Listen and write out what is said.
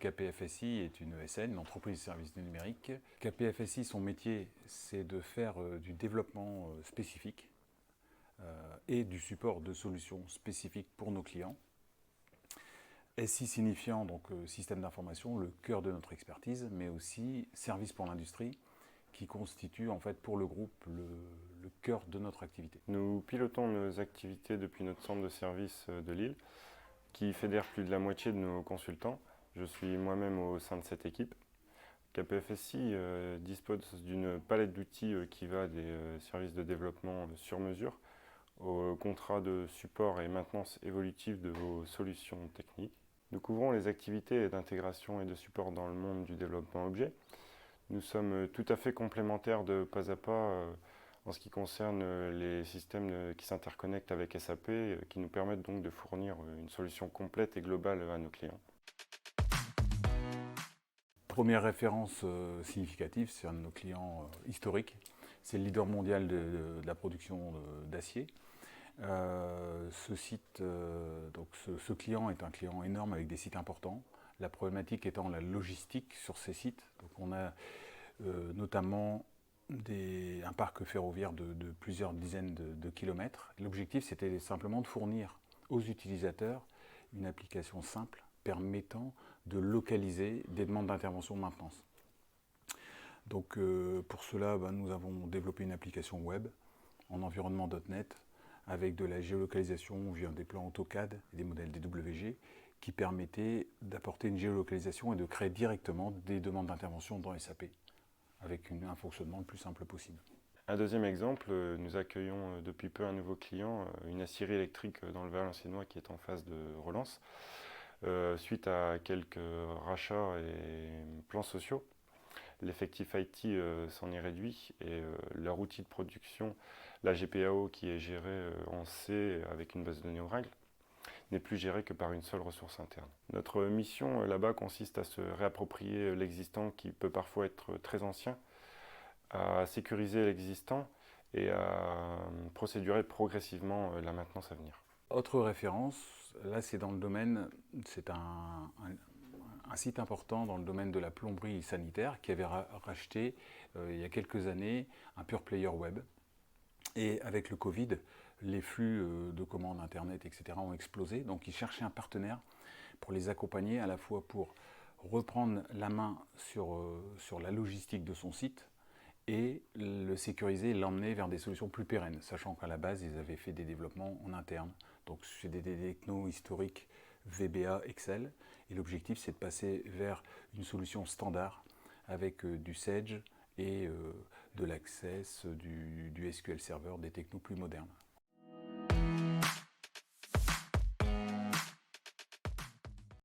KPFSI est une ESN, une entreprise de services du numérique. KPFSI, son métier, c'est de faire du développement spécifique et du support de solutions spécifiques pour nos clients. SI signifiant donc système d'information, le cœur de notre expertise, mais aussi service pour l'industrie, qui constitue en fait pour le groupe le cœur de notre activité. Nous pilotons nos activités depuis notre centre de service de Lille, qui fédère plus de la moitié de nos consultants. Je suis moi-même au sein de cette équipe. KPFSI dispose d'une palette d'outils qui va des services de développement sur mesure au contrat de support et maintenance évolutive de vos solutions techniques. Nous couvrons les activités d'intégration et de support dans le monde du développement objet. Nous sommes tout à fait complémentaires de pas à pas en ce qui concerne les systèmes qui s'interconnectent avec SAP, qui nous permettent donc de fournir une solution complète et globale à nos clients. Première référence significative, c'est un de nos clients historiques. C'est le leader mondial de la production d'acier. Ce client est un client énorme avec des sites importants. La problématique étant la logistique sur ces sites. Donc on a notamment un parc ferroviaire de plusieurs dizaines de kilomètres. L'objectif, c'était simplement de fournir aux utilisateurs une application simple permettant de localiser des demandes d'intervention de maintenance. Donc pour cela, nous avons développé une application web en environnement .NET avec de la géolocalisation via des plans AutoCAD et des modèles DWG qui permettaient d'apporter une géolocalisation et de créer directement des demandes d'intervention dans SAP avec un fonctionnement le plus simple possible. Un deuxième exemple, nous accueillons depuis peu un nouveau client, une aciérie électrique dans le Valenciennois qui est en phase de relance. Suite à quelques rachats et plans sociaux, l'effectif IT s'en est réduit et leur outil de production, la GPAO qui est gérée en C avec une base de données Oracle, n'est plus gérée que par une seule ressource interne. Notre mission là-bas consiste à se réapproprier l'existant qui peut parfois être très ancien, à sécuriser l'existant et à procédurer progressivement la maintenance à venir. Autre référence, là c'est dans le domaine, c'est un site important dans le domaine de la plomberie sanitaire qui avait racheté il y a quelques années un pure player web. Et avec le Covid, les flux de commandes internet, etc. ont explosé. Donc ils cherchaient un partenaire pour les accompagner à la fois pour reprendre la main sur la logistique de son site et le sécuriser et l'emmener vers des solutions plus pérennes, sachant qu'à la base, ils avaient fait des développements en interne. Donc c'est des technos historiques VBA, Excel, et l'objectif c'est de passer vers une solution standard avec du Sage et de l'Access, du SQL Server, des technos plus modernes.